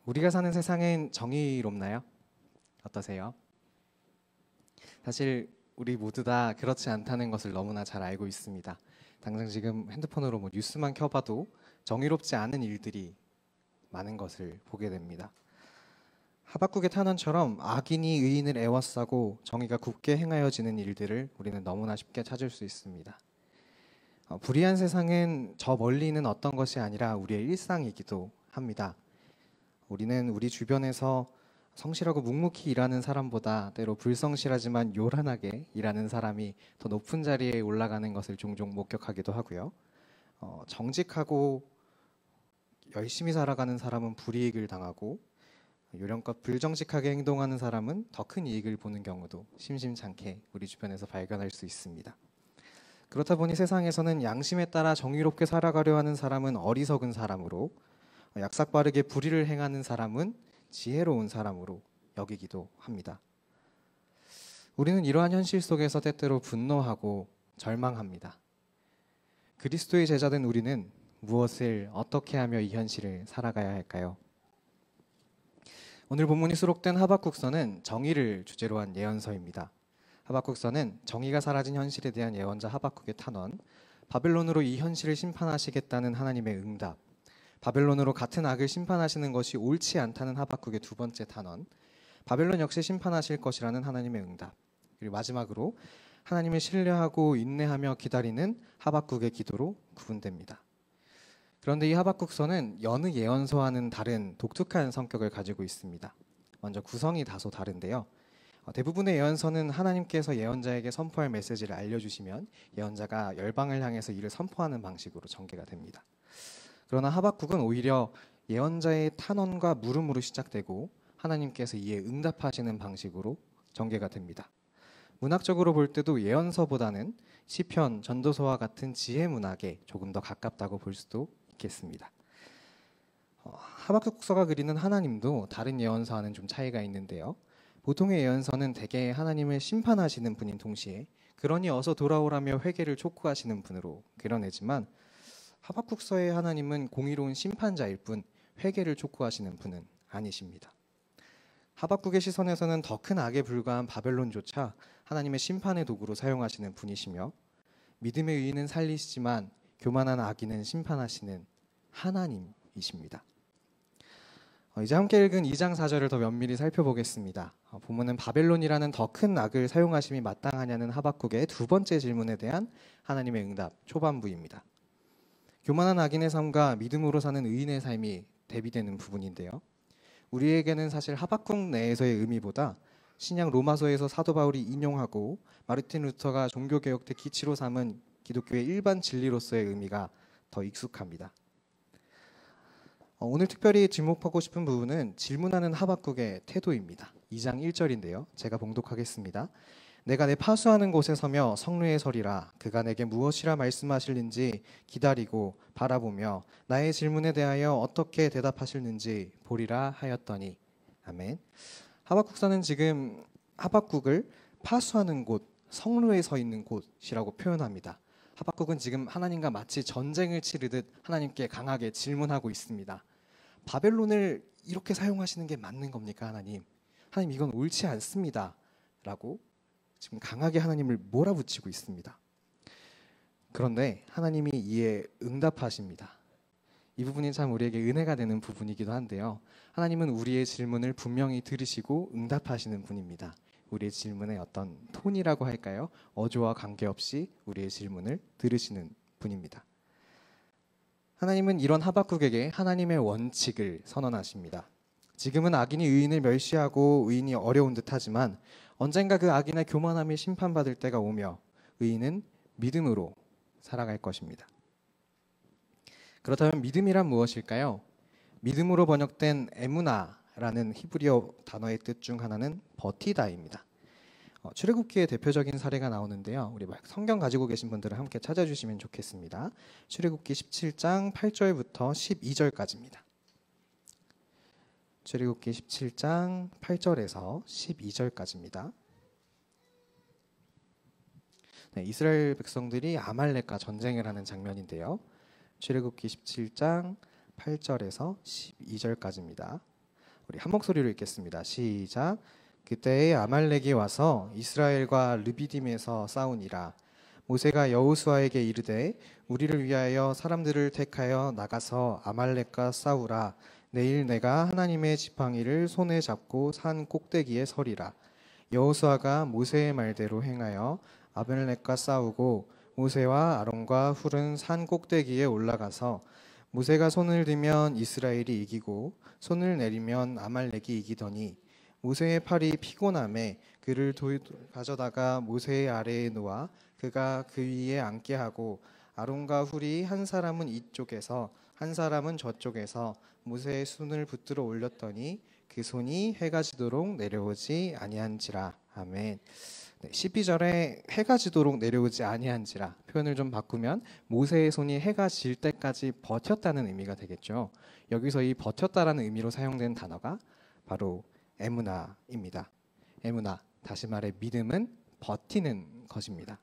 우리가 사는 세상은 정의롭나요? 어떠세요? 사실 우리 모두 다 그렇지 않다는 것을 너무나 잘 알고 있습니다. 당장 지금 핸드폰으로 뉴스만 켜봐도 정의롭지 않은 일들이 많은 것을 보게 됩니다. 하박국의 탄원처럼 악인이 의인을 애워싸고 정의가 굳게 행하여지는 일들을 우리는 너무나 쉽게 찾을 수 있습니다. 불의한 세상은 저 멀리 있는 어떤 것이 아니라 우리의 일상이기도 합니다. 우리는 우리 주변에서 성실하고 묵묵히 일하는 사람보다 때로 불성실하지만 요란하게 일하는 사람이 더 높은 자리에 올라가는 것을 종종 목격하기도 하고요. 정직하고 열심히 살아가는 사람은 불이익을 당하고 요령껏 불정직하게 행동하는 사람은 더 큰 이익을 보는 경우도 심심찮게 우리 주변에서 발견할 수 있습니다. 그렇다 보니 세상에서는 양심에 따라 정의롭게 살아가려 하는 사람은 어리석은 사람으로, 약삭빠르게 불의를 행하는 사람은 지혜로운 사람으로 여기기도 합니다. 우리는 이러한 현실 속에서 때때로 분노하고 절망합니다. 그리스도의 제자된 우리는 무엇을 어떻게 하며 이 현실을 살아가야 할까요? 오늘 본문이 수록된 하박국서는 정의를 주제로 한 예언서입니다. 하박국서는 정의가 사라진 현실에 대한 예언자 하박국의 탄원, 바벨론으로 이 현실을 심판하시겠다는 하나님의 응답, 바벨론으로 같은 악을 심판하시는 것이 옳지 않다는 하박국의 두 번째 탄원, 바벨론 역시 심판하실 것이라는 하나님의 응답, 그리고 마지막으로 하나님을 신뢰하고 인내하며 기다리는 하박국의 기도로 구분됩니다. 그런데 이 하박국서는 여느 예언서와는 다른 독특한 성격을 가지고 있습니다. 먼저 구성이 다소 다른데요. 대부분의 예언서는 하나님께서 예언자에게 선포할 메시지를 알려주시면 예언자가 열방을 향해서 이를 선포하는 방식으로 전개가 됩니다. 그러나 하박국은 오히려 예언자의 탄원과 물음으로 시작되고 하나님께서 이에 응답하시는 방식으로 전개가 됩니다. 문학적으로 볼 때도 예언서보다는 시편, 전도서와 같은 지혜 문학에 조금 더 가깝다고 볼 수도 있겠습니다. 하박국서가 그리는 하나님도 다른 예언서와는 좀 차이가 있는데요. 보통의 예언서는 대개 하나님을 심판하시는 분인 동시에 그러니 어서 돌아오라며 회개를 촉구하시는 분으로 그려내지만 하박국서의 하나님은 공의로운 심판자일 뿐 회개를 촉구하시는 분은 아니십니다. 하박국의 시선에서는 더 큰 악에 불과한 바벨론조차 하나님의 심판의 도구로 사용하시는 분이시며 믿음의 의인은 살리시지만 교만한 악인은 심판하시는 하나님이십니다. 이제 함께 읽은 2장 4절을 더 면밀히 살펴보겠습니다. 본문은 바벨론이라는 더 큰 악을 사용하심이 마땅하냐는 하박국의 두 번째 질문에 대한 하나님의 응답 초반부입니다. 교만한 악인의 삶과 믿음으로 사는 의인의 삶이 대비되는 부분인데요. 우리에게는 사실 하박국 내에서의 의미보다 신약 로마서에서 사도 바울이 인용하고 마르틴 루터가 종교개혁 때 기치로 삼은 기독교의 일반 진리로서의 의미가 더 익숙합니다. 오늘 특별히 지목하고 싶은 부분은 질문하는 하박국의 태도입니다. 2장 1절인데요. 제가 봉독하겠습니다. 내가 내 파수하는 곳에 서며 성루에 서리라. 그가 내게 무엇이라 말씀하실는지 기다리고 바라보며 나의 질문에 대하여 어떻게 대답하실는지 보리라 하였더니. 아멘. 하박국서는 지금 하박국을 파수하는 곳, 성루에 서 있는 곳이라고 표현합니다. 하박국은 지금 하나님과 마치 전쟁을 치르듯 하나님께 강하게 질문하고 있습니다. 바벨론을 이렇게 사용하시는 게 맞는 겁니까, 하나님? 하나님, 이건 옳지 않습니다. 라고 지금 강하게 하나님을 몰아붙이고 있습니다. 그런데 하나님이 이에 응답하십니다. 이 부분이 참 우리에게 은혜가 되는 부분이기도 한데요. 하나님은 우리의 질문을 분명히 들으시고 응답하시는 분입니다. 우리의 질문의 어떤 톤이라고 할까요? 어조와 관계없이 우리의 질문을 들으시는 분입니다. 하나님은 이런 하박국에게 하나님의 원칙을 선언하십니다. 지금은 악인이 의인을 멸시하고 의인이 어려운 듯하지만 언젠가 그 악인의 교만함이 심판받을 때가 오며 의인은 믿음으로 살아갈 것입니다. 그렇다면 믿음이란 무엇일까요? 믿음으로 번역된 에무나라는 히브리어 단어의 뜻 중 하나는 버티다입니다. 출애굽기의 대표적인 사례가 나오는데요. 우리 성경 가지고 계신 분들은 함께 찾아주시면 좋겠습니다. 출애굽기 17장 8절부터 12절까지입니다. 출애굽기 17장 8절에서 12절까지입니다. 네, 이스라엘 백성들이 아말렉과 전쟁을 하는 장면인데요. 출애굽기 17장 8절에서 12절까지입니다. 우리 한 목소리로 읽겠습니다. 시작. 그때에 아말렉이 와서 이스라엘과 르비딤에서 싸우니라. 모세가 여호수아에게 이르되 우리를 위하여 사람들을 택하여 나가서 아말렉과 싸우라. 내일 내가 하나님의 지팡이를 손에 잡고 산 꼭대기에 서리라. 여호수아가 모세의 말대로 행하여 아말렉과 싸우고 모세와 아론과 훌은 산 꼭대기에 올라가서 모세가 손을 들면 이스라엘이 이기고 손을 내리면 아말렉이 이기더니 모세의 팔이 피곤함에 그를 가져다가 모세의 아래에 놓아 그가 그 위에 앉게 하고 아론과 훌이 한 사람은 이쪽에서 한 사람은 저쪽에서 모세의 손을 붙들어 올렸더니 그 손이 해가 지도록 내려오지 아니한지라. 아멘. 12절에 해가 지도록 내려오지 아니한지라 표현을 좀 바꾸면 모세의 손이 해가 질 때까지 버텼다는 의미가 되겠죠. 여기서 이 버텼다라는 의미로 사용된 단어가 바로 에무나입니다. 에무나, 다시 말해 믿음은 버티는 것입니다.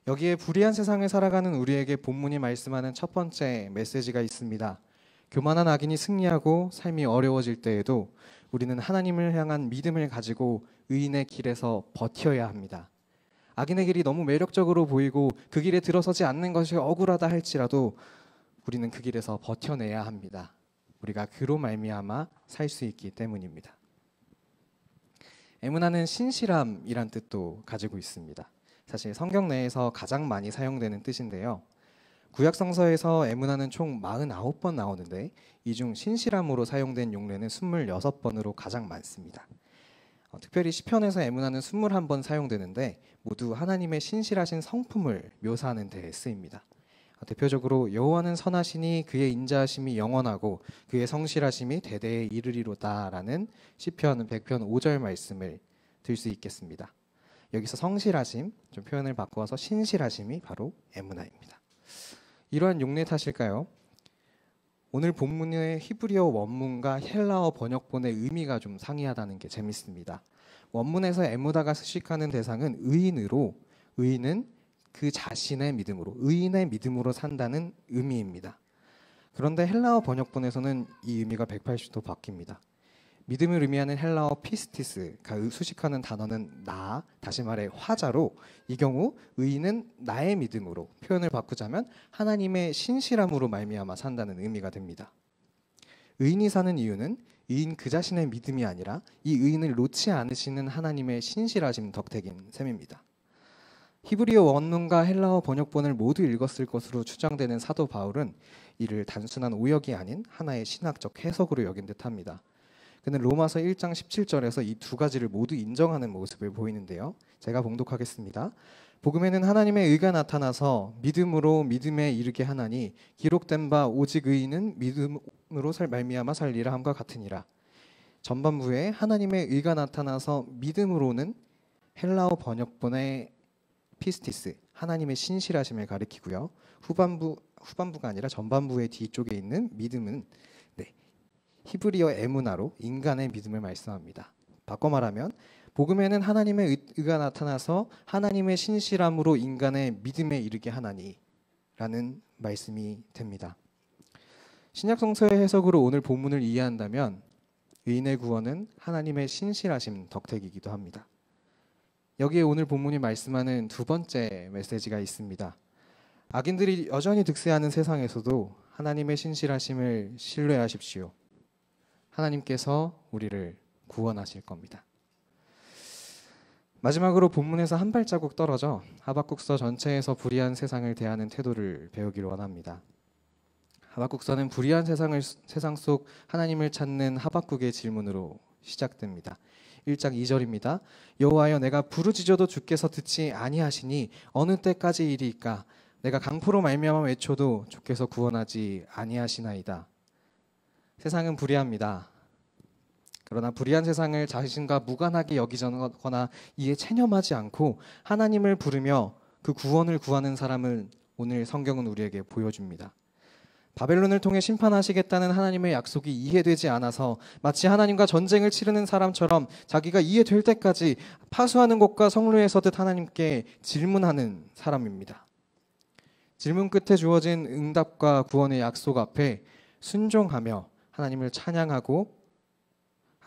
여기에 불의한 세상을 살아가는 우리에게 본문이 말씀하는 첫 번째 메시지가 있습니다. 교만한 악인이 승리하고 삶이 어려워질 때에도 우리는 하나님을 향한 믿음을 가지고 의인의 길에서 버텨야 합니다. 악인의 길이 너무 매력적으로 보이고 그 길에 들어서지 않는 것이 억울하다 할지라도 우리는 그 길에서 버텨내야 합니다. 우리가 그로 말미암아 살 수 있기 때문입니다. 에무나는 신실함이란 뜻도 가지고 있습니다. 사실 성경 내에서 가장 많이 사용되는 뜻인데요. 구약 성서에서 에무나는 총 49번 나오는데 이 중 신실함으로 사용된 용례는 26번으로 가장 많습니다. 특별히 시편에서 에무나는 21번 사용되는데 모두 하나님의 신실하신 성품을 묘사하는 데에 쓰입니다. 대표적으로 여호와는 선하시니 그의 인자하심이 영원하고 그의 성실하심이 대대에 이르리로다라는 시편 100편 5절 말씀을 들 수 있겠습니다. 여기서 성실하심, 좀 표현을 바꾸어서 신실하심이 바로 에무나입니다. 이러한 용례 탓일까요? 오늘 본문의 히브리어 원문과 헬라어 번역본의 의미가 좀 상이하다는 게 재밌습니다. 원문에서 에무나가 수식하는 대상은 의인으로, 의인은 그 자신의 믿음으로, 의인의 믿음으로 산다는 의미입니다. 그런데 헬라어 번역본에서는 이 의미가 180도 바뀝니다. 믿음을 의미하는 헬라어 피스티스가 수식하는 단어는 나, 다시 말해 화자로, 이 경우 의인은 나의 믿음으로, 표현을 바꾸자면 하나님의 신실함으로 말미암아 산다는 의미가 됩니다. 의인이 사는 이유는 의인 그 자신의 믿음이 아니라 이 의인을 놓지 않으시는 하나님의 신실하심 덕택인 셈입니다. 히브리어 원문과 헬라어 번역본을 모두 읽었을 것으로 추정되는 사도 바울은 이를 단순한 오역이 아닌 하나의 신학적 해석으로 여긴 듯합니다. 그는 로마서 1장 17절에서 이 두 가지를 모두 인정하는 모습을 보이는데요. 제가 봉독하겠습니다. 복음에는 하나님의 의가 나타나서 믿음으로 믿음에 이르게 하나니 기록된 바 오직 의인은 믿음으로 말미암아 살리라 함과 같으니라. 전반부에 하나님의 의가 나타나서 믿음으로는 헬라어 번역본의 피스티스, 하나님의 신실하심을 가리키고요. 후반부가 아니라 전반부의 뒤쪽에 있는 믿음은 히브리어 에무나로 인간의 믿음을 말씀합니다. 바꿔 말하면 복음에는 하나님의 의가 나타나서 하나님의 신실함으로 인간의 믿음에 이르게 하나니라는 말씀이 됩니다. 신약 성서의 해석으로 오늘 본문을 이해한다면 의인의 구원은 하나님의 신실하심 덕택이기도 합니다. 여기에 오늘 본문이 말씀하는 두 번째 메시지가 있습니다. 악인들이 여전히 득세하는 세상에서도 하나님의 신실하심을 신뢰하십시오. 하나님께서 우리를 구원하실 겁니다. 마지막으로 본문에서 한 발자국 떨어져 하박국서 전체에서 불의한 세상을 대하는 태도를 배우기를 원합니다. 하박국서는 불의한 세상 속 하나님을 찾는 하박국의 질문으로 시작됩니다. 1장 2절입니다. 여호와여 내가 부르짖어도 주께서 듣지 아니하시니 어느 때까지 이리이까 내가 강포로 말미암아 외쳐도 주께서 구원하지 아니하시나이다. 세상은 불의합니다. 그러나 불의한 세상을 자신과 무관하게 여기거나 이에 체념하지 않고 하나님을 부르며 그 구원을 구하는 사람을 오늘 성경은 우리에게 보여줍니다. 바벨론을 통해 심판하시겠다는 하나님의 약속이 이해되지 않아서 마치 하나님과 전쟁을 치르는 사람처럼 자기가 이해될 때까지 파수하는 것과 성루에 서듯 하나님께 질문하는 사람입니다. 질문 끝에 주어진 응답과 구원의 약속 앞에 순종하며 하나님을 찬양하고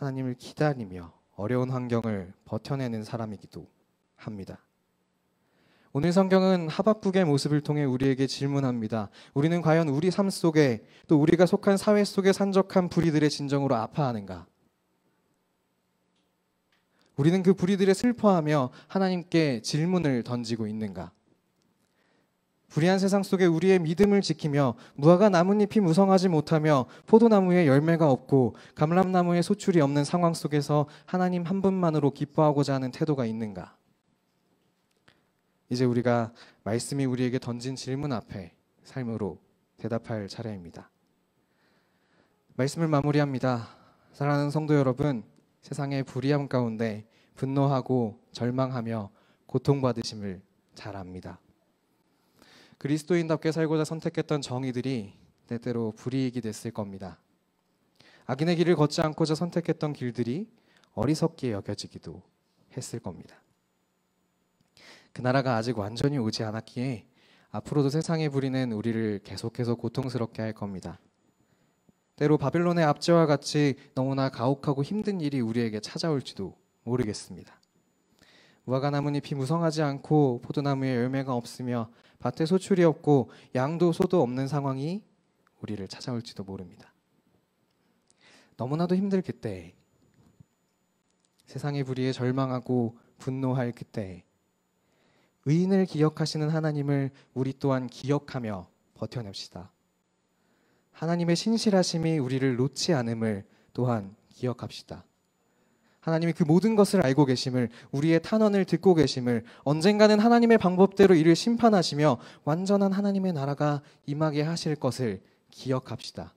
하나님을 기다리며 어려운 환경을 버텨내는 사람이기도 합니다. 오늘 성경은 하박국의 모습을 통해 우리에게 질문합니다. 우리는 과연 우리 삶 속에 또 우리가 속한 사회 속에 산적한 불의들의 진정으로 아파하는가? 우리는 그 불의들에 슬퍼하며 하나님께 질문을 던지고 있는가? 불의한 세상 속에 우리의 믿음을 지키며 무화과 나뭇잎이 무성하지 못하며 포도나무에 열매가 없고 감람나무에 소출이 없는 상황 속에서 하나님 한 분만으로 기뻐하고자 하는 태도가 있는가? 이제 우리가 말씀이 우리에게 던진 질문 앞에 삶으로 대답할 차례입니다. 말씀을 마무리합니다. 사랑하는 성도 여러분, 세상의 불의함 가운데 분노하고 절망하며 고통받으심을 잘 압니다. 그리스도인답게 살고자 선택했던 정의들이 때때로 불이익이 됐을 겁니다. 악인의 길을 걷지 않고자 선택했던 길들이 어리석게 여겨지기도 했을 겁니다. 그 나라가 아직 완전히 오지 않았기에 앞으로도 세상의 불의는 우리를 계속해서 고통스럽게 할 겁니다. 때로 바벨론의 압제와 같이 너무나 가혹하고 힘든 일이 우리에게 찾아올지도 모르겠습니다. 무화과 나뭇잎이 무성하지 않고 포도나무에 열매가 없으며 밭에 소출이 없고 양도 소도 없는 상황이 우리를 찾아올지도 모릅니다. 너무나도 힘들 그때, 세상의 불의에 절망하고 분노할 그때, 의인을 기억하시는 하나님을 우리 또한 기억하며 버텨냅시다. 하나님의 신실하심이 우리를 놓지 않음을 또한 기억합시다. 하나님이 그 모든 것을 알고 계심을, 우리의 탄원을 듣고 계심을, 언젠가는 하나님의 방법대로 이를 심판하시며 완전한 하나님의 나라가 임하게 하실 것을 기억합시다.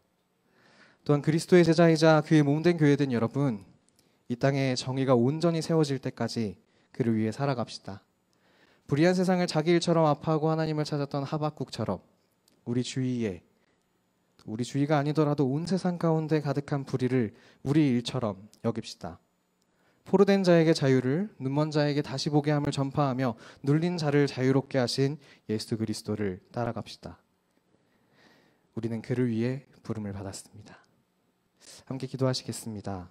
또한 그리스도의 제자이자 그의 몸된 교회된 여러분, 이 땅에 정의가 온전히 세워질 때까지 그를 위해 살아갑시다. 불의한 세상을 자기 일처럼 아파하고 하나님을 찾았던 하박국처럼 우리 주위가 아니더라도 온 세상 가운데 가득한 불의를 우리 일처럼 여깁시다. 포로된 자에게 자유를, 눈먼 자에게 다시 보게 함을 전파하며 눌린 자를 자유롭게 하신 예수 그리스도를 따라갑시다. 우리는 그를 위해 부름을 받았습니다. 함께 기도하시겠습니다.